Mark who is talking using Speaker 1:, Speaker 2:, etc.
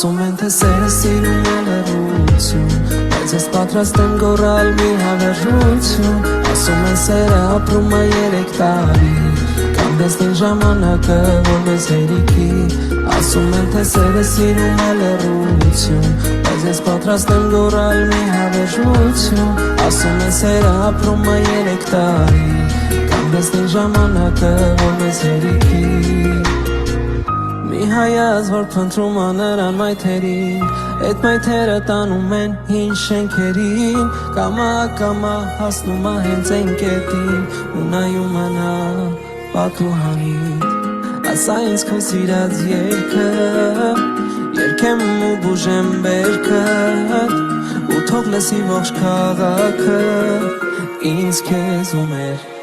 Speaker 1: Ասում են թե սերը սիրում է լռություն, բայց ես պատրաստ եմ գոռալ մի հավերժություն։ Ասում են սերը ապրում է 3 տարի, կամ դեսնին ժամանակը որ մեզ հերիքի։ Ասում են թե սերը սիրում է լռություն, բայց ես պատրաստ եմ գոռալ մի հավերժություն։ Ասում են սերը ապրում է 3 տարի, կամ դեսնին ժամանակը որ մեզ հերիքի։ Մի հայաց որ փնտրում է նրան մայթերին, էդ մայթերը տանում են հին շենքերին, կամա հասնում է հենց այն կետին, ու նայում է նա պատուհանին։ Ասա ինձ քո սիրած երգը, երգեմ ու բուժեմ բերքդ, ու թող լսի ողջ քաղաքը ինձ քեզ ու մեր